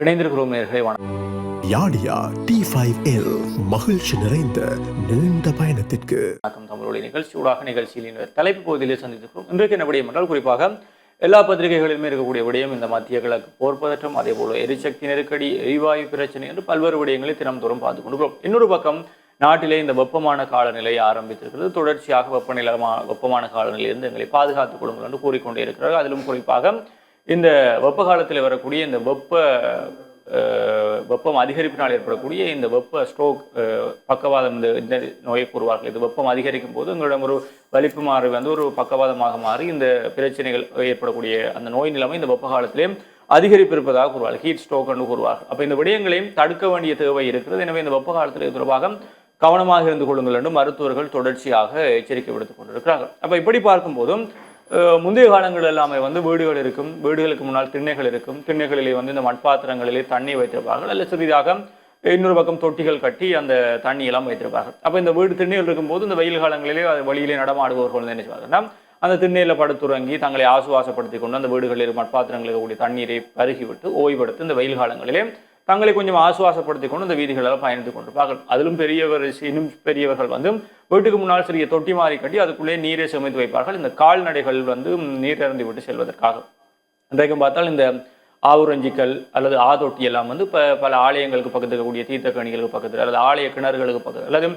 இணைந்திருக்கிறோம் நேயர்களே. வணக்கம். யாடியா T5L மகிழ்ச்சி நிறைந்த நீண்ட பயணத்திற்கு வணக்கம். தமிழொலி நிகழ்ச்சியூடாக நிகழ்ச்சியில் தலைப்பு பகுதியிலே சந்தித்திருக்கிறோம். இன்றைக்கு என்ன விடயம் என்றால், குறிப்பாக எல்லா பத்திரிகைகளிலுமே இருக்கக்கூடிய விடயம் இந்த மத்திய கிழக்கு போர் பதற்றம், அதே போல எரிசக்தி நெருக்கடி, எரிவாயு பிரச்சனை என்று பல்வேறு விடயங்களை தினம்தோறும் பார்த்துக் கொண்டிருக்கிறோம். இன்னொரு பக்கம் நாட்டிலே இந்த வெப்பமான காலநிலை ஆரம்பித்திருக்கிறது. தொடர்ச்சியாக வெப்பமான காலநிலையிலிருந்து எங்களை பாதுகாத்துக் கொள்ளுங்கள் என்று கூறிக்கொண்டே இருக்கிறார்கள். அதிலும் குறிப்பாக இந்த வெப்ப காலத்தில் வரக்கூடிய இந்த வெப்பம் அதிகரிப்பினால் ஏற்படக்கூடிய இந்த வெப்ப ஸ்ட்ரோக், பக்கவாதம், இந்த நோயை கூறுவார்கள். இது வெப்பம் அதிகரிக்கும் போது எங்களிடம் ஒரு வலிப்பு மாறி ஒரு பக்கவாதமாக மாறி இந்த பிரச்சனைகள் ஏற்படக்கூடிய அந்த நோய் நிலைமை இந்த வெப்ப காலத்திலே அதிகரிப்பு இருப்பதாக கூறுவார்கள். ஹீட் ஸ்ட்ரோக் என்று கூறுவார்கள். அப்போ இந்த விடயங்களையும் தடுக்க வேண்டிய தேவை இருக்கிறது. எனவே இந்த வெப்ப காலத்தில் தொடர்பாக கவனமாக இருந்து கொள்ளுங்கள் என்று மருத்துவர்கள் தொடர்ச்சியாக எச்சரிக்கை விடுத்துக் கொண்டிருக்கிறார்கள். அப்போ இப்படி பார்க்கும்போதும் முந்தைய காலங்கள் எல்லாமே வீடுகள் இருக்கும், வீடுகளுக்கு முன்னால் திண்ணைகள் இருக்கும், திண்ணைகளிலே இந்த மண்பாத்திரங்களிலே தண்ணி வைத்திருப்பார்கள், அல்ல சிறிதாக இன்னொரு பக்கம் தொட்டிகள் கட்டி அந்த தண்ணி எல்லாம் வைத்திருப்பார்கள். அப்போ இந்த வீடு திண்ணைகள் இருக்கும்போது இந்த வெயில் காலங்களிலே வழியிலே நடமாடுபவர்கள் என்ன செய்வாங்கன்னா, அந்த திண்ணையில் படுத்துறங்கி தங்களை ஆசுவாசப்படுத்தி கொண்டு அந்த வீடுகளில் மண்பாத்திரங்களுக்கு கூடிய தண்ணீரை பருகிவிட்டு ஓய்வெடுத்து இந்த வெயில் காலங்களிலே தங்களை கொஞ்சம் ஆசுவாசப்படுத்தி கொண்டு இந்த வீதிகளால் பயணித்துக் கொண்டிருப்பார்கள். அதிலும் இன்னும் பெரியவர்கள் வீட்டுக்கு முன்னால் சிறிய தொட்டி மாறி கட்டி அதுக்குள்ளே நீரை சேமித்து வைப்பார்கள், இந்த கால்நடைகள் நீர் இறந்து விட்டு செல்வதற்காக. இன்றைக்கும் பார்த்தால் இந்த ஆவுரஞ்சிக்கல் அல்லது ஆதொட்டி எல்லாம் பல ஆலயங்களுக்கு பக்கத்தில் இருக்கக்கூடிய தீர்த்தக்கணிகளுக்கு பக்கத்தில் அல்லது ஆலய கிணறுகளுக்கு பக்கத்தில் அல்லது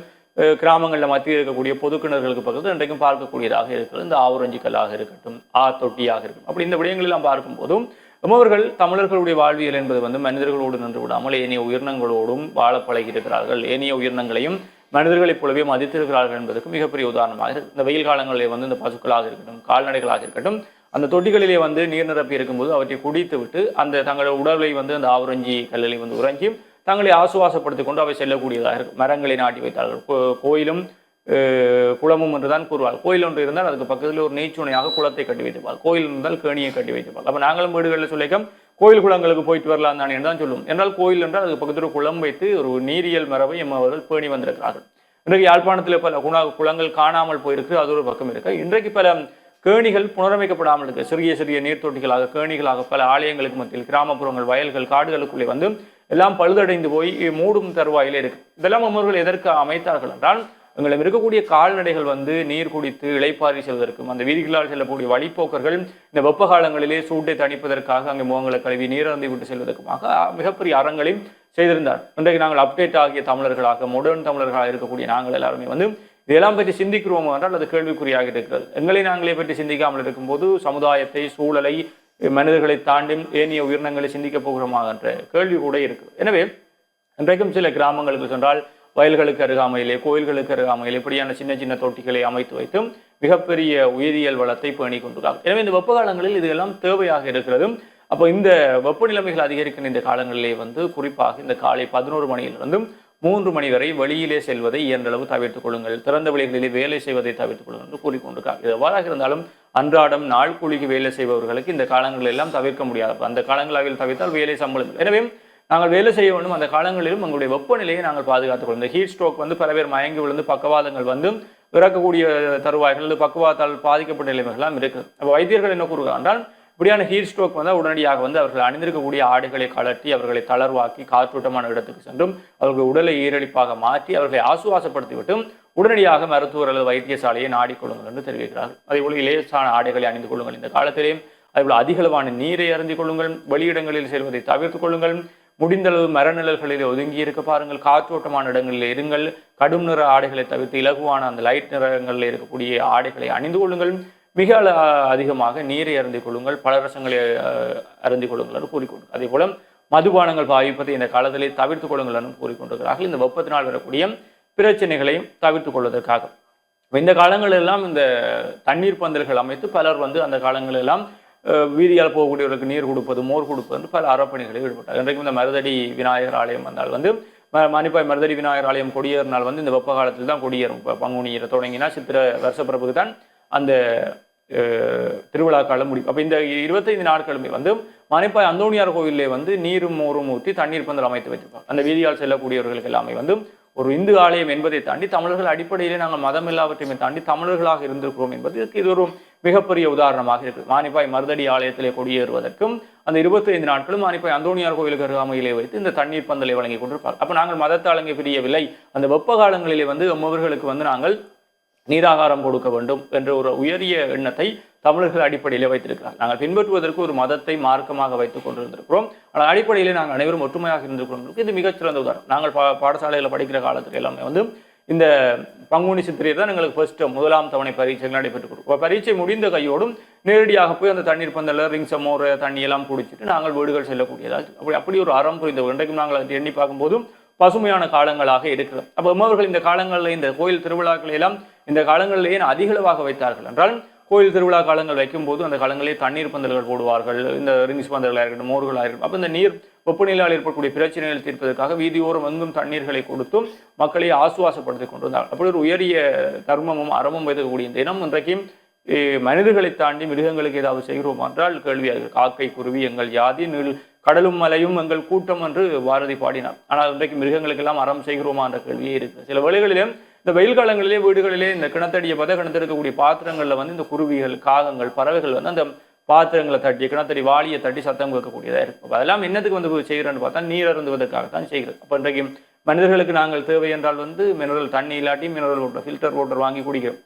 கிராமங்களில் மத்தியில் இருக்கக்கூடிய பொது கிணறுகளுக்கு பக்கத்தில் இன்றைக்கும் பார்க்கக்கூடியதாக இருக்கிறது. இந்த ஆவுரஞ்சிக்கல்லாக இருக்கட்டும், தொட்டியாக இருக்கட்டும், அப்படி இந்த விடயங்களெல்லாம் பார்க்கும்போதும் அவர்கள் தமிழர்களுடைய வாழ்வியல் என்பது மனிதர்களோடு நின்று விடாமல் ஏனைய உயிரினங்களோடும் வாழ பழகி இருக்கிறார்கள். ஏனைய உயிரினங்களையும் மனிதர்களைப் போலவே மதித்திருக்கிறார்கள் என்பதற்கு மிகப்பெரிய உதாரணமாக இருக்கு. இந்த வெயில் காலங்களிலே இந்த பசுக்களாக இருக்கட்டும், கால்நடைகளாக இருக்கட்டும், அந்த தொட்டிகளிலே நீர் நிரப்பி இருக்கும்போது அவற்றை குடித்து விட்டு அந்த தங்களோட உடலை அந்த ஆவரஞ்சி கல்லிலே உறைஞ்சி தங்களை ஆசுவாசப்படுத்திக் கொண்டு அவை செல்லக்கூடியதாக இருக்கும். மரங்களை நாட்டி வைத்தார்கள். கோயிலும் குளமும் என்றுதான் கூறுவார்கள். கோயில் ஒன்று இருந்தால் அதுக்கு பக்கத்தில் ஒரு நீச்சுணையாக குளத்தை கட்டி வைத்திருப்பார்கள். கோயில் இருந்தால் கேணியை கட்டி வைத்திருப்பார்கள். அப்போ நாங்களும் வீடுகளில் சொல்லிக்க கோயில் குளங்களுக்கு போயிட்டு வரலாம் தானே என்று தான் சொல்லுவோம். என்றால் கோயில் என்றால் அதுக்கு பக்கத்தில் குளம் வைத்து ஒரு நீரியல் மரபை அவர்கள் பேணி வந்திருக்கிறார்கள். இன்றைக்கு யாழ்ப்பாணத்தில் பல குளங்கள் காணாமல் போயிருக்கு, அது ஒரு பக்கம் இருக்கு. இன்றைக்கு பல கேணிகள் புனரமைக்கப்படாமல் இருக்கு. சிறிய சிறிய நீர்த்தொட்டிகளாக கேணிகளாக பல ஆலயங்களுக்கு மத்தியில் கிராமப்புறங்கள், வயல்கள், காடுகளுக்குள்ளே எல்லாம் பழுதடைந்து போய் மூடும் தருவாயிலே இருக்கு. இதெல்லாம் அவர்கள் எதற்கு அமைத்தார்கள் என்றால், எங்களிடம் இருக்கக்கூடிய கால்நடைகள் நீர் குடித்து இளைப்பாரி செல்வதற்கும் அந்த வீதிகளால் செல்லக்கூடிய வழிப்போக்கர்கள் இந்த வெப்ப காலங்களிலே சூட்டை தணிப்பதற்காக அங்கே முகங்களை கழுவி நீரந்தி விட்டு செல்வதற்குமாக மிகப்பெரிய அறங்களையும் செய்திருந்தார். இன்றைக்கு நாங்கள் அப்டேட் ஆகிய தமிழர்களாக, மாடர்ன் தமிழர்களாக இருக்கக்கூடிய நாங்கள் எல்லாருமே இதெல்லாம் பற்றி சிந்திக்கிறோம் என்றால் அது கேள்விக்குறியாக இருக்கிறது. எங்களை நாங்களே பற்றி சிந்திக்காமல் இருக்கும்போது சமுதாயத்தை, சூழலை, மனிதர்களை தாண்டி ஏனைய உயிரினங்களை சிந்திக்கப் போகிறோமா என்ற கேள்வி கூட இருக்குது. எனவே இன்றைக்கும் சில கிராமங்களுக்கு சென்றால் வயல்களுக்கு அருகாமையிலே, கோயில்களுக்கு அருகாமையிலே இப்படியான சின்ன சின்ன தொட்டிகளை அமைத்து வைத்து மிகப்பெரிய உயிரியல் வளத்தை பேணி கொண்டிருக்கிறார்கள். எனவே இந்த வெப்ப காலங்களில் இதெல்லாம் தேவையாக இருக்கிறது. அப்போ இந்த வெப்ப நிலைமைகள் அதிகரிக்கின்ற இந்த காலங்களிலே குறிப்பாக இந்த காலை 11 மணியிலிருந்து 3 மணி வரை வெளியிலே செல்வதை இயன்றளவு தவிர்த்துக் கொள்ளுங்கள், திறந்த வெளிகளிலே வேலை செய்வதை தவிர்த்துக் கொள்ளுங்கள் என்று கூறிக்கொண்டிருக்கிறார். இது எவ்வாறாக இருந்தாலும் அன்றாடம் நாள் கூலிக்கு வேலை செய்பவர்களுக்கு இந்த காலங்கள் எல்லாம் தவிர்க்க முடியாது. அந்த காலங்களில் தவிர்த்தால் வேலை சம்பளம். எனவே நாங்கள் வேலை செய்ய வேண்டும். அந்த காலங்களிலும் எங்களுடைய வெப்பநிலையை நாங்கள் பாதுகாத்துக் கொள்ளும். இந்த ஹீட் ஸ்ட்ரோக் பல பேர் மயங்கி விழுந்து பக்கவாதங்கள் இறக்கக்கூடிய தருவாய்கள், பக்கவாதத்தால் பாதிக்கப்பட்ட நிலைமைகள்லாம் இருக்குது. அப்போ வைத்தியர்கள் என்ன கூறுகிறார் என்றால், இப்படியான ஹீட் ஸ்ட்ரோக் உடனடியாக அவர்கள் அணிந்திருக்கக்கூடிய ஆடைகளை கலட்டி அவர்களை தளர்வாக்கி காற்றோட்டமான இடத்துக்கு சென்றும் அவர்கள் உடலை ஈரழிப்பாக மாற்றி அவர்களை ஆசுவாசப்படுத்திவிட்டும் உடனடியாக மருத்துவர் அல்லது வைத்தியசாலையை நாடிக்கொள்ளுங்கள் என்று தெரிவிக்கிறார்கள். அதேபோல லேசான ஆடைகளை அணிந்து கொள்ளுங்கள். இந்த காலத்திலேயும் அதேபோல் அதிகளவான நீரை அருந்திக் கொள்ளுங்கள். வெளியிடங்களில் செல்வதை தவிர்த்துக் கொள்ளுங்கள். முடிந்தளவு மரநிழல்களில் ஒதுங்கி இருக்க பாருங்கள். காற்றோட்டமான இடங்களில் இருங்கள். கடும் நிற ஆடைகளை தவிர்த்து இலகுவான அந்த லைட் நிறங்களில் இருக்கக்கூடிய ஆடைகளை அணிந்து கொள்ளுங்கள். மிக அதிகமாக நீரை அருந்திக் கொள்ளுங்கள். பலரசங்களை அருந்திக் கொள்ளுங்கள் என்று கூறிக்கொண்டு, அதே போல மதுபானங்கள் பாவிப்பதை இந்த காலத்திலே தவிர்த்துக் கொள்ளுங்கள் என்று கூறிக்கொண்டிருக்கிறார்கள். இந்த வெப்பத்தினால் வரக்கூடிய பிரச்சனைகளையும் தவிர்த்துக் கொள்வதற்காக இந்த காலங்களெல்லாம் இந்த தண்ணீர் பந்தல்கள் அமைத்து பலர் அந்த காலங்களெல்லாம் வீதியால் போகக்கூடியவர்களுக்கு நீர் கொடுப்பது, மோர் கொடுப்பது பல அறப்பணிகளில் ஈடுபட்டார். இன்றைக்கும் இந்த மருதடி விநாயகர் ஆலயம் வந்தால் மணிப்பாய் மருதடி விநாயகர் ஆலயம் கொடியேறினால் இந்த வெப்ப காலத்தில் தான் கொடியேறும். இப்போ பங்குனியை தொடங்கினா சித்திர வருஷப்பிறப்புக்கு தான் அந்த திருவிழா காலம் முடியும். அப்போ இந்த 25 நாட்களுமே மணிப்பாய் அந்தோணியார் கோயிலே நீரும் மோரும் ஊற்றி தண்ணீர் பந்தல் அமைத்து வைத்திருப்பாங்க. அந்த வீதியால் செல்லக்கூடியவர்களுக்கு எல்லாமே ஒரு இந்து ஆலயம் என்பதை தாண்டி தமிழர்கள் அடிப்படையிலே நாங்கள் மதம் எல்லாவற்றையுமே தாண்டி தமிழர்களாக இருந்திருக்கிறோம் என்பதற்கு இது ஒரு மிகப்பெரிய உதாரணமாக இருக்குது. மானிப்பாய் மருதடி ஆலயத்திலே கொடியேறுவதற்கும் அந்த 25 நாட்களும் மானிப்பாய் அந்தோணியார் கோயிலுக்கு அருகாமையிலே வைத்து இந்த தண்ணீர் பந்தலை வழங்கி கொண்டிருப்பார். அப்ப நாங்கள் மதத்தாளங்க பிரியவில்லை, அந்த வெப்ப காலங்களிலே எம்மவர்களுக்கு நாங்கள் நீராகாரம் கொடுக்க வேண்டும் என்ற ஒரு உயரிய எண்ணத்தை தமிழர்கள் அடிப்படையிலே வைத்திருக்கிறார். நாங்கள் பின்பற்றுவதற்கு ஒரு மதத்தை மார்க்கமாக வைத்துக் கொண்டிருந்திருக்கிறோம். ஆனால் அடிப்படையிலே நாங்கள் அனைவரும் ஒற்றுமையாக இருந்திருக்கிறோம். இது மிகச்சிறந்த உதாரணம். நாங்கள் பாடசாலையில் படிக்கிற காலத்துக்கு எல்லாமே இந்த பங்குனி சித்திரை தான் எங்களுக்கு ஃபர்ஸ்ட் முதலாம் தவணை பரீட்சைகள் நடைபெற்று பரீட்சை முடிந்த கையோடும் நேரடியாக போய் அந்த தண்ணீர் பந்தல ரிங்ஸமோர தண்ணி எல்லாம் குடிச்சிட்டு நாங்கள் வீடுகள் செல்லக்கூடியதாக அப்படி ஒரு அறம் புரிந்த இன்றைக்கும் நாங்கள் அதை எண்ணி பார்க்கும்போதும் பசுமையான காலங்களாக இருக்கிறது. அப்போ அம்மவர்கள் இந்த காலங்களில் இந்த கோயில் திருவிழாக்களை எல்லாம் இந்த காலங்களிலேயே அதிகளவாக வைத்தார்கள் என்றால் கோயில் திருவிழா காலங்கள் வைக்கும்போது அந்த காலங்களிலே தண்ணீர் பந்தல்கள் போடுவார்கள், இந்த ரிங்ஸ் பந்தல்களாக இருக்கட்டும், மோர்களாக இருக்கட்டும். அப்போ இந்த நீர் வெப்பநிலையால் ஏற்படக்கூடிய பிரச்சனைகள் தீர்ப்பதற்காக வீதியோரம் எங்கும் தண்ணீர்களை கொடுத்தும் மக்களை ஆசுவாசப்படுத்திக் கொண்டிருந்தார்கள். அப்படி ஒரு உயரிய தர்மமும் அறமும் வைக்கக்கூடிய இந்த இனம் இன்றைக்கும் மனிதர்களை தாண்டி மிருகங்களுக்கு ஏதாவது செய்கிறோம் என்றால் கேள்வியாக காக்கை குருவி எங்கள் ஜாதி கடலும் மலையும் எங்கள் கூட்டம் என்று பாரதி பாடினார். ஆனால் இன்றைக்கு மிருகங்களுக்கெல்லாம் அறம் செய்கிறோமா என்ற கேள்வியே இருக்கு. சில வேளைகளிலும் இந்த வெயில் காலங்களிலே வீடுகளிலே இந்த கிணத்தடியை கிணத்து இருக்கக்கூடிய பாத்திரங்கள்ல இந்த குருவிகள், காகங்கள், பறவைகள் அந்த பாத்திரங்களை தட்டி கிணத்தடி வாளியை தட்டி சத்தம் கேட்கக்கூடியதா இருக்கும். அதெல்லாம் என்னத்துக்கு செய்கிறேன்னு பார்த்தா நீர் அருந்துவதற்காகத்தான் செய்கிறது. அப்போ இன்றைக்கு மனிதர்களுக்கு நாங்கள் தேவை என்றால் மினரல் தண்ணி இல்லாட்டி மினரல் வாட்டர், ஃபில்டர் வாட்டர் வாங்கி குடிக்கிறோம்,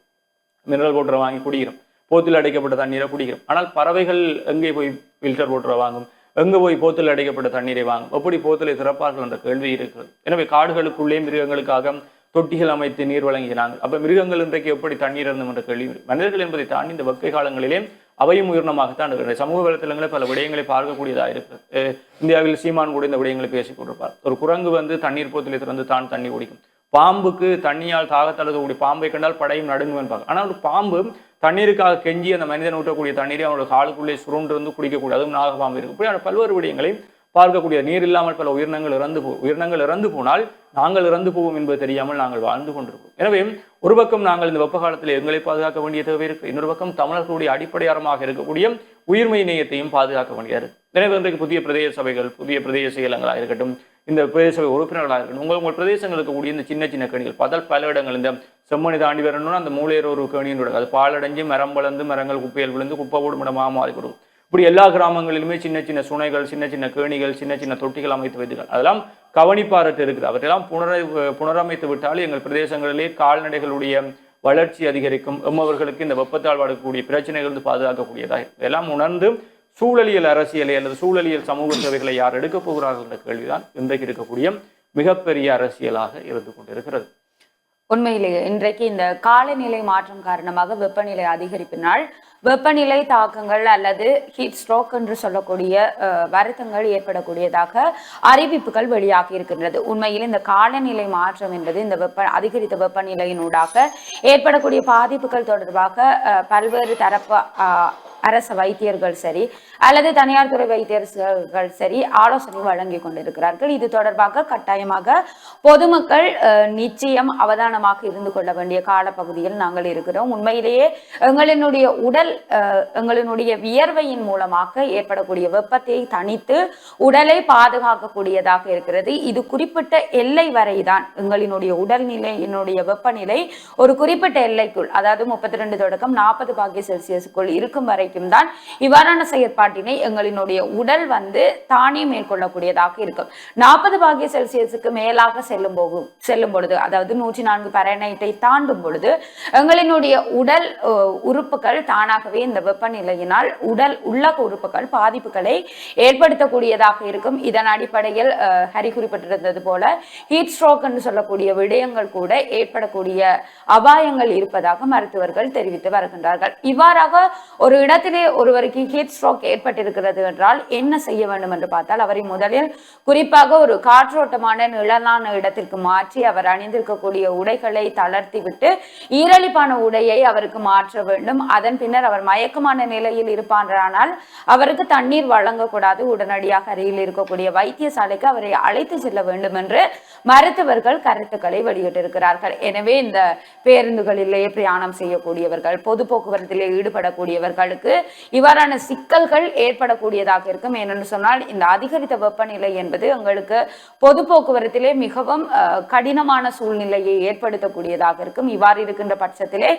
மினரல் வாட்டரை வாங்கி குடிக்கிறோம், போத்தில் அடைக்கப்பட்ட தண்ணீரை குடிக்கிறோம். ஆனால் பறவைகள் எங்கே போய் ஃபில்டர் வாட்டரை வாங்கும், எங்கே போய் போத்தில் அடைக்கப்பட்ட தண்ணீரை வாங்கும், எப்படி போத்தலை திறப்பார்கள் என்ற கேள்வி இருக்கிறது. எனவே காடுகளுக்குள்ளே மிருகங்களுக்காக தொட்டிகள் அமைத்து நீர் வழங்கினாங்க. அப்ப மிருகங்கள் இன்றைக்கு எப்படி தண்ணீர் இருந்தும் என்ற கேள்வி. மனிதர்கள் என்பதை தாண்டி இந்த வெக்கை காலங்களிலே அவையும் உயிரினமாகத்தான் இருக்கிறது. சமூக வலைத்தளங்களே பல விடயங்களை பார்க்கக்கூடியதாக இருக்கிறது. இந்தியாவில் சீமான் கூட இந்த விடயங்களை பேசிக் கொண்டிருப்பார். ஒரு குரங்கு தண்ணீர் போத்திலே திறந்து தான் தண்ணி குடிக்கும். பாம்புக்கு தண்ணியால் தாகத்தழுகக்கூடிய பாம்பை கண்டால் படையும் நடுங்கும் என்பாங்க. ஆனால் ஒரு பாம்பு தண்ணீருக்காக கெஞ்சி அந்த மனிதன் ஊற்றக்கூடிய தண்ணீரை அவனோட காலுக்குள்ளே சுருண்டு இருக்கக்கூடிய அதுவும் நாகப்பாம்பு இருக்கு. இப்படி பல்வேறு விடயங்களை பார்க்கக்கூடிய நீர் இல்லாமல் பல உயிரினங்கள் இறந்து போனால் நாங்கள் இறந்து போவோம் என்பது தெரியாமல் நாங்கள் வாழ்ந்து கொண்டிருக்கிறோம். எனவே ஒரு பக்கம் நாங்கள் இந்த வெப்ப காலத்தில் எங்களை பாதுகாக்க வேண்டிய தேவை இருக்கு, இன்னொரு பக்கம் தமிழர்களுடைய அடிப்படையாரமாக இருக்கக்கூடிய உயிர்மை நேயத்தையும் பாதுகாக்க வேண்டியது. எனவே இன்றைக்கு புதிய பிரதேச சபைகள், புதிய பிரதேச செயலங்களாக இருக்கட்டும், இந்த பிரதேச சபை உறுப்பினர்களாக இருக்கட்டும், உங்கள் பிரதேசங்களுக்கு கூடிய இந்த சின்ன சின்ன கேணிகள் பல இடங்கள் இந்த செம்மணி தாண்டி வரணும்னா அந்த மூலையர் ஒரு கேணியின் அது பாலடைஞ்சு மரம் வளர்ந்து மரங்கள் குப்பையில் விழுந்து குப்பை ஓடும் இடமாக மாறி கொடுக்கும். இப்படி எல்லா கிராமங்களிலுமே சின்ன சின்ன சுனைகள், சின்ன சின்ன கேணிகள், சின்ன சின்ன தொட்டிகள் அமைத்து வைத்துகள் அதெல்லாம் கவனிப்பாரட்டு இருக்குது. அவற்றெல்லாம் புனரமைத்து விட்டால் எங்கள் பிரதேசங்களிலே கால்நடைகளுடைய வளர்ச்சி அதிகரிக்கும், எம்மவர்களுக்கு இந்த வெப்பத்தால் வரக்கூடிய பிரச்சனைகள் பாதுகாக்கக்கூடியதாக இதெல்லாம் உணர்ந்து சூழலியல் அரசியலை அல்லது சூழலியல் சமூக சேவைகளை யார் எடுக்கப் போகிறார்கள் என்ற கேள்விதான் இன்றைக்கு இருக்கக்கூடிய மிகப்பெரிய அரசியலாக இருந்து கொண்டிருக்கிறது. உண்மையிலேயே இன்றைக்கு இந்த காலநிலை மாற்றம் காரணமாக வெப்பநிலை அதிகரிப்பினால் வெப்பநிலை தாக்கங்கள் அல்லது ஹீட் ஸ்ட்ரோக் என்று சொல்லக்கூடிய வருத்தங்கள் ஏற்படக்கூடியதாக அறிவிப்புகள் வெளியாகி இருக்கின்றது. உண்மையில் இந்த காலநிலை மாற்றம் என்பது இந்த அதிகரித்த வெப்பநிலையினூடாக ஏற்படக்கூடிய பாதிப்புகள் தொடர்பாக பல்வேறு தரப்பு அரசு வைத்தியர்கள் சரி அல்லது தனியார் துறை வைத்தியர்கள் சரி ஆலோசனை வழங்கி கொண்டிருக்கிறார்கள். இது தொடர்பாக கட்டாயமாக பொதுமக்கள் நிச்சயம் அவதானமாக இருந்து கொள்ள வேண்டிய காலப்பகுதியில் நாங்கள் இருக்கிறோம். உண்மையிலேயே எங்களினுடைய உடல் எங்களினுடைய வியர்வையின் மூலமாக ஏற்படக்கூடிய வெப்பத்தை தணித்து உடலை பாதுகாக்கக்கூடியதாக இருக்கிறது. இது குறிப்பிட்ட எல்லை வரைதான் எங்களினுடைய உடல்நிலையினுடைய வெப்பநிலை ஒரு குறிப்பிட்ட எல்லைக்குள், அதாவது 32 தொடக்கம் 40 பாகை செல்சியஸுக்குள் இருக்கும் வரை தான் இவ்வாறான செயற்பாட்டினை எங்களினுடைய உடல் தானே மேற்கொள்ளக்கூடியதாக இருக்கும். 40 பாகை செல்சியஸுக்கு மேலாக செல்லும் பொழுது, அதாவது 104 பாரனைட்டை தாண்டும் பொழுது எங்களினுடைய உடல் உறுப்புகள் தானாகவே இந்த வெப்பநிலையினால் உடல் உள்ளக உறுப்புகள் பாதிப்புகளை ஏற்படுத்தக்கூடியதாக இருக்கும். இதன் அடிப்படையில் ஹரி குறிப்பிட்டிருந்தது போல ஹீட் ஸ்ட்ரோக் என்று சொல்லக்கூடிய விடயங்கள் கூட ஏற்படக்கூடிய அபாயங்கள் இருப்பதாக மருத்துவர்கள் தெரிவித்து வருகின்றார்கள். இவ்வாறாக ஒரு இடத்திலே ஒருவருக்கு ஹீட் ஸ்ட்ரோக் ஏற்பட்டிருக்கிறது என்றால் என்ன செய்ய வேண்டும் என்று பார்த்தால் அவரை முதலில் குறிப்பாக ஒரு காற்றோட்டமான நிழலான இடத்திற்கு மாற்றி அவர் அணிந்திருக்கக்கூடிய உடைகளை தளர்த்தி விட்டு ஈரலிப்பான உடையை அவருக்கு மாற்ற வேண்டும். அதன் பின்னர் அவர் மயக்கமான நிலையில் இருப்பாரானால் அவருக்கு தண்ணீர் வழங்கக்கூடாது. உடனடியாக அருகில் இருக்கக்கூடிய வைத்தியசாலைக்கு அவரை அழைத்து செல்ல வேண்டும் என்று மருத்துவர்கள் கருத்துக்களை வெளியிட்டிருக்கிறார்கள். எனவே இந்த பேருந்துகளிலேயே பிரயாணம் செய்யக்கூடியவர்கள், பொது போக்குவரத்திலே ஈடுபடக்கூடியவர்களுக்கு உங்களுக்கு இவ்வாறான சிக்கல்கள் ஏற்படக்கூடியதாக இருக்கும். ஏனென்று சொன்னால் இந்த அதிகரித்த வெப்பநிலை என்பது உங்களுக்கு பொது போக்குவரத்திலே மிகவும் கடினமான சூழ்நிலையை ஏற்படுத்தக்கூடியதாக இருக்கும். இவ்வாறு இருக்கின்ற பட்சத்திலே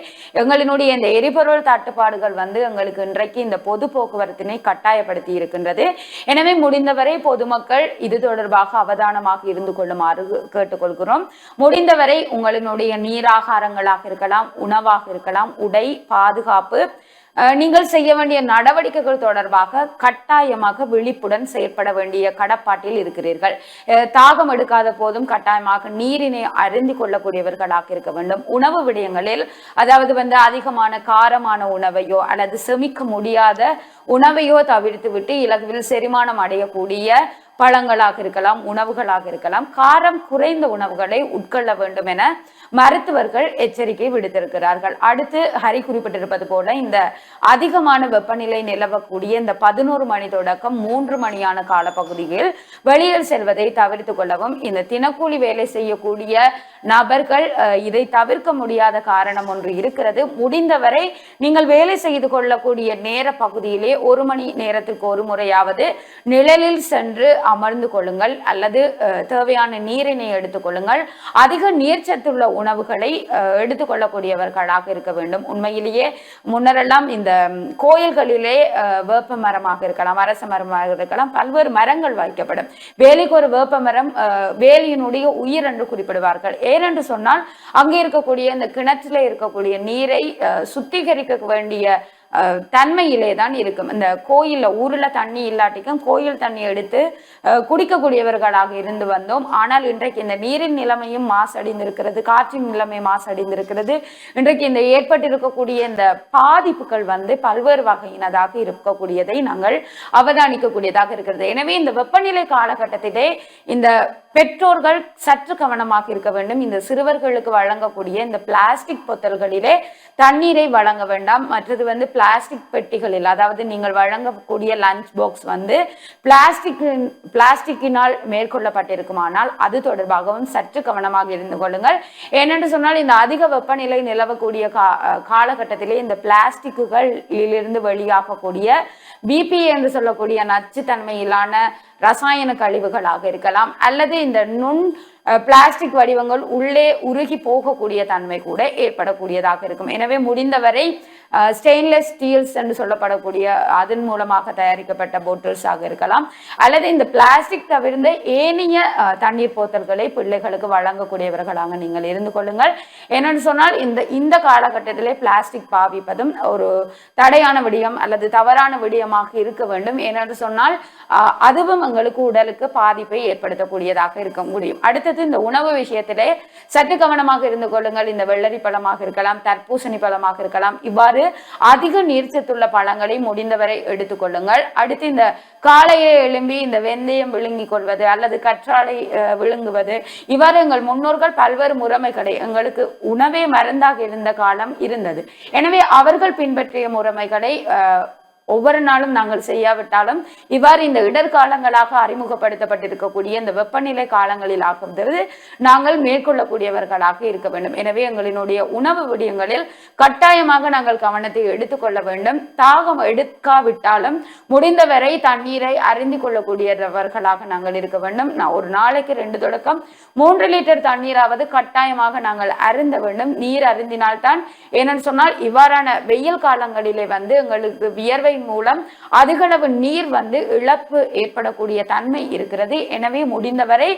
எங்களினுடைய இந்த எரிபொருள் தட்டுப்பாடுகள் எங்களுக்கு இன்றைக்கு இந்த பொது போக்குவரத்தினை கட்டாயப்படுத்தி இருக்கின்றது. எனவே முடிந்தவரை பொதுமக்கள் இது தொடர்பாக அவதானமாக இருந்து கொள்ளுமாறு கேட்டுக்கொள்கிறோம். முடிந்தவரை உங்களினுடைய நீராகாரங்களாக இருக்கலாம், உணவாக இருக்கலாம், உடை பாதுகாப்பு, நீங்கள் செய்ய வேண்டிய நடவடிக்கைகள் தொடர்பாக கட்டாயமாக விழிப்புடன் செயற்பட வேண்டிய கடப்பாட்டில் இருக்கிறீர்கள். தாகம் எடுக்காத போதும் கட்டாயமாக நீரினை அருந்தி கொள்ளக்கூடியவர்களாக இருக்க வேண்டும். உணவு விடயங்களில் அதாவது அதிகமான காரமான உணவையோ அல்லது செமிக்க முடியாத உணவையோ தவிர்த்து விட்டு இலகுவில் செரிமானம் அடையக்கூடிய பழங்களாக இருக்கலாம், உணவுகளாக இருக்கலாம், காரம் குறைந்த உணவுகளை உட்கொள்ள வேண்டும் என மருத்துவர்கள் எச்சரிக்கை விடுத்திருக்கிறார்கள். அடுத்து ஹரி குறிப்பிட்டிருப்பது போல இந்த அதிகமான வெப்பநிலை நிலவக்கூடிய இந்த 11 மணி தொடக்கம் 3 மணியான காலப்பகுதியில் வெளியில் செல்வதை தவிர்த்து கொள்ளவும். இந்த தினக்கூலி வேலை செய்யக்கூடிய நபர்கள் இதை தவிர்க்க முடியாத காரணம் ஒன்று இருக்கிறது. முடிந்தவரை நீங்கள் வேலை செய்து கொள்ளக்கூடிய நேர பகுதியிலே 1 மணி நேரத்திற்கு ஒரு முறையாவது நிழலில் சென்று அமர்ந்து கொள்ளுங்கள் அல்லது தேவையான நீரினை எடுத்துக் கொள்ளுங்கள். அதிக நீர்ச்சத்துள்ள உணவுகளை எடுத்துக்கொள்ளக்கூடியவர்களாக இருக்க வேண்டும். உண்மையிலேயே முன்னரெல்லாம் இந்த கோயில்களிலே வேப்ப மரமாக இருக்கலாம், அரச மரமாக இருக்கலாம், பல்வேறு மரங்கள் வைக்கப்படும். வேலிக்கு ஒரு வேப்ப மரம் வேலியினுடைய உயிர் என்று குறிப்பிடுவார்கள். ஏனென்று சொன்னால் அங்கே இருக்கக்கூடிய இந்த கிணற்றிலே இருக்கக்கூடிய நீரை சுத்திகரிக்க வேண்டிய தன்மையிலே தான் இருக்கும். இந்த கோயில்ல ஊர்ல தண்ணி இல்லாட்டிக்கும் கோயில் தண்ணி எடுத்து குடிக்கக்கூடியவர்களாக இருந்து வந்தோம். ஆனால் இன்றைக்கு இந்த நீரின் நிலைமையும் மாசடைந்திருக்கிறது, காற்றின் நிலைமை மாசடைந்திருக்கிறது. இன்றைக்கு இந்த ஏற்பட்டிருக்கக்கூடிய இந்த பாதிப்புகள் பல்வேறு வகையினதாக இருக்கக்கூடியதை நாங்கள் அவதானிக்கக்கூடியதாக இருக்கிறது. எனவே இந்த வெப்பநிலை காலகட்டத்திலே இந்த பெற்றோர்கள் சற்று கவனமாக இருக்க வேண்டும். இந்த சிறுவர்களுக்கு வழங்கக்கூடிய இந்த பிளாஸ்டிக் பொத்தல்களிலே தண்ணீரை வழங்க வேண்டாம். மற்றது பிளாஸ்டிக் பெட்டிகளில், அதாவது நீங்கள் வழங்கக்கூடிய லஞ்ச் பாக்ஸ் பிளாஸ்டிக்கினால் மேற்கொள்ளப்பட்டிருக்குமானால் அது தொடர்பாகவும் சற்று கவனமாக இருந்து கொள்ளுங்கள். ஏனென்று சொன்னால் இந்த அதிக வெப்பநிலை நிலவக்கூடிய காலகட்டத்திலே இந்த பிளாஸ்டிக்குகளிலிருந்து வெளியாகக்கூடிய பிபி என்று சொல்லக்கூடிய நச்சுத்தன்மையிலான ரசாயன கழிவுகளாக இருக்கலாம், அல்லது இந்த நுண் பிளாஸ்டிக் வடிவங்கள் உள்ளே உருகி போகக்கூடிய தன்மை கூட ஏற்படக்கூடியதாக இருக்கும். எனவே முடிந்தவரை ஸ்டெயின்லெஸ் ஸ்டீல்ஸ் என்று சொல்லப்படக்கூடிய அதன் மூலமாக தயாரிக்கப்பட்ட போட்டில்ஸாக இருக்கலாம், அல்லது இந்த பிளாஸ்டிக் தவிர்ந்த ஏனைய தண்ணீர் போத்தல்களை பிள்ளைகளுக்கு வழங்கக்கூடியவர்களாக நீங்கள் இருந்து கொள்ளுங்கள். ஏனென்று சொன்னால் இந்த காலகட்டத்திலே பிளாஸ்டிக் பாவிப்பதும் ஒரு தடையான விடயம் அல்லது தவறான விடயமாக இருக்க வேண்டும். ஏனென்று சொன்னால் அதுவும் உங்களுக்கு உடலுக்கு பாதிப்பை ஏற்படுத்தக்கூடியதாக இருக்க முடியும். அடுத்தது இந்த உணவு விஷயத்திலே சற்று கவனமாக இருந்து கொள்ளுங்கள். இந்த வெள்ளரி பழமாக இருக்கலாம், தர்பூசணி பழமாக இருக்கலாம், இவ்வாறு அதிக நீர்ச்சத்துள்ள பழங்களை முடிந்தவரை எடுத்துக்கொள்ளுங்கள். அடுத்து இந்த காலையிலே எழும்பி இந்த வெந்தயம் விழுங்கிக் கொள்வது அல்லது கற்றாழை விழுங்குவது, இவ்வாறு எங்கள் முன்னோர்கள் பல்வேறு முறைமைகளை, எங்களுக்கு உணவே மருந்தாக இருந்த காலம் இருந்தது. எனவே அவர்கள் பின்பற்றிய முறைமைகளை ஒவ்வொரு நாளும் நாங்கள் செய்யாவிட்டாலும் இவ்வாறு இந்த இடர்காலங்களாக அறிமுகப்படுத்தப்பட்டிருக்கக்கூடிய இந்த வெப்பநிலை காலங்களில் ஆகுவது நாங்கள் மேற்கொள்ளக்கூடியவர்களாக இருக்க வேண்டும். எனவே எங்களினுடைய உணவு விடயங்களில் கட்டாயமாக நாங்கள் கவனத்தை எடுத்துக்கொள்ள வேண்டும். தாகம் எடுக்காவிட்டாலும் முடிந்தவரை தண்ணீரை அருந்தி கொள்ளக்கூடியவர்களாக நாங்கள் இருக்க வேண்டும். ஒரு நாளைக்கு 2 தொடக்கம் 3 லிட்டர் தண்ணீராவது கட்டாயமாக நாங்கள் அருந்த வேண்டும். நீர் அருந்தினால்தான், ஏனென்று சொன்னால் இவ்வாறான வெயில் காலங்களிலே எங்களுக்கு வியர்வை மூலம் அதிகளவு நீர் இழப்பு ஏற்படக்கூடிய தன்மை இருக்கிறது. எனவே முடிந்தவரை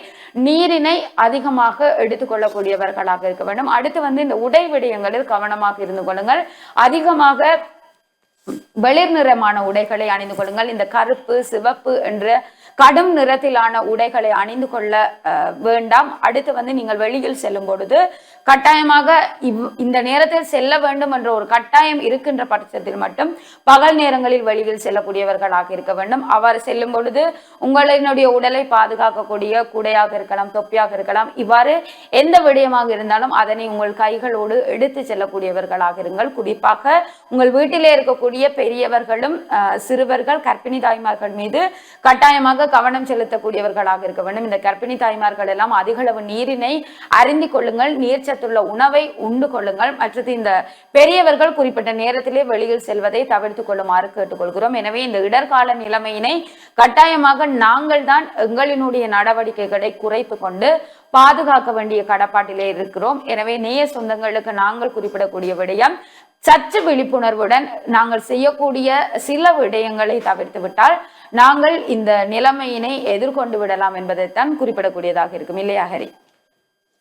நீரினை அதிகமாக எடுத்துக்கொள்ளக்கூடியவர்களாக இருக்க வேண்டும். அடுத்து இந்த உடை விடயங்களில் கவனமாக இருந்து கொள்ளுங்கள். அதிகமாக வெளிர் நிறமான உடைகளை அணிந்து கொள்ளுங்கள். இந்த கருப்பு சிவப்பு என்ற கடும் நிறத்திலான உடைகளை அணிந்து கொள்ள வேண்டாம். அடுத்து நீங்கள் வெளியில் செல்லும் பொழுது கட்டாயமாக இந்த நேரத்தில் செல்ல வேண்டும் என்ற ஒரு கட்டாயம் இருக்கின்ற பட்சத்தில் மட்டும் பகல் நேரங்களில் வெளியில் செல்லக்கூடியவர்களாக இருக்க வேண்டும். அவ்வாறு செல்லும் பொழுது உங்களினுடைய உடலை பாதுகாக்கக்கூடிய குடையாக இருக்கலாம், தொப்பியாக இருக்கலாம், இவ்வாறு எந்த விடயமாக இருந்தாலும் அதனை உங்கள் கைகளோடு எடுத்து செல்லக்கூடியவர்களாக இருங்கள். குறிப்பாக உங்கள் வீட்டிலே இருக்கக்கூடிய பெரியவர்களும் சிறுவர்கள் கர்ப்பிணி தாய்மார்கள் மீது கட்டாயமாக கவனம் செலுத்தக்கூடியவர்களாக இருக்க வேண்டும். இந்த கர்ப்பிணி தாய்மார்கள் எல்லாம் அதிகளவு நீரினை அருந்திக் கொள்ளுங்கள். நீர்ச்சத்து நீர்ச்சத்துள்ள உணவை உண்டு கொள்ளுங்கள். மற்றது இந்த பெரியவர்கள் குறிப்பிட்ட நேரத்திலே வெளியில் செல்வதை தவிர்த்துக் கொள்ளுமாறு கேட்டுக்கொள்கிறோம். எனவே இந்த இடர்கால நிலைமையினை கட்டாயமாக நாங்கள் தான் எங்களினுடைய நடவடிக்கைகளை குறைத்து கொண்டு பாதுகாக்க வேண்டிய கடப்பாட்டிலே இருக்கிறோம். எனவே நேய சொந்தங்களுக்கு நாங்கள் குறிப்பிடக்கூடிய விடயம், சற்று விழிப்புணர்வுடன் நாங்கள் செய்யக்கூடிய சில விடயங்களை தவிர்த்து விட்டால் நாங்கள் இந்த நிலைமையினை எதிர்கொண்டு விடலாம் என்பதைத்தான் குறிப்பிடக்கூடியதாக இருக்கும். இல்லையா ஹரி?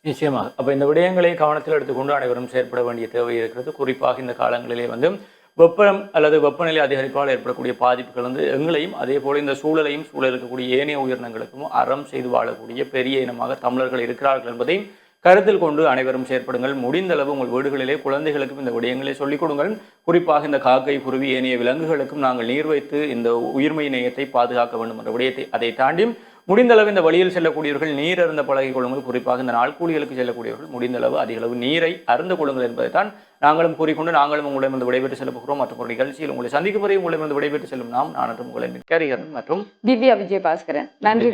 நிச்சயமாக. அப்ப இந்த விடயங்களை கவனத்தில் எடுத்துக்கொண்டு அனைவரும் செயற்பட வேண்டிய தேவை இருக்கிறது. குறிப்பாக இந்த காலங்களிலே வெப்பம் அல்லது வெப்பநிலை அதிகரிப்பால் ஏற்படக்கூடிய பாதிப்புகள் எங்களையும் அதே போல இந்த சூழலையும் சூழல் இருக்கக்கூடிய ஏனைய உயிரினங்களுக்கும் அறம் செய்து வாழக்கூடிய பெரிய இனமாக தமிழர்கள் இருக்கிறார்கள் என்பதையும் கருத்தில் கொண்டு அனைவரும் செயற்படுங்கள். முடிந்தளவு உங்கள் வீடுகளிலே குழந்தைகளுக்கும் இந்த விடயங்களை சொல்லிக் கொடுங்கள். குறிப்பாக இந்த காக்கை, குருவி, ஏனைய விலங்குகளுக்கும் நாங்கள் நீர் வைத்து இந்த உயிர்மை நேயத்தை பாதுகாக்க வேண்டும் என்ற விடயத்தை, அதை தாண்டியும் முடிந்தளவு இந்த வழியில் செல்லக்கூடியவர்கள் நீர் அருந்த பழகிக் கொள்ளுங்கள். குறிப்பாக இந்த நாள்கூலிகளுக்கு செல்லக்கூடியவர்கள் முடிந்தளவு அதிக அளவு நீரை அருந்து கொள்ளுங்கள் என்பதைத்தான் நாங்களும் கூறிக்கொண்டு நாங்களும் உங்களிடம் விடைபெற்று செல்ல போகிறோம். மற்றும் ஒரு நிகழ்ச்சியில் உங்களை சந்திக்கும் வரை உங்களிடம் விடைபெற்று செல்லும் நான் மற்றும் உங்களின் கரிகரன் மற்றும் திவ்யா விஜயபாஸ்கரன். நன்றி.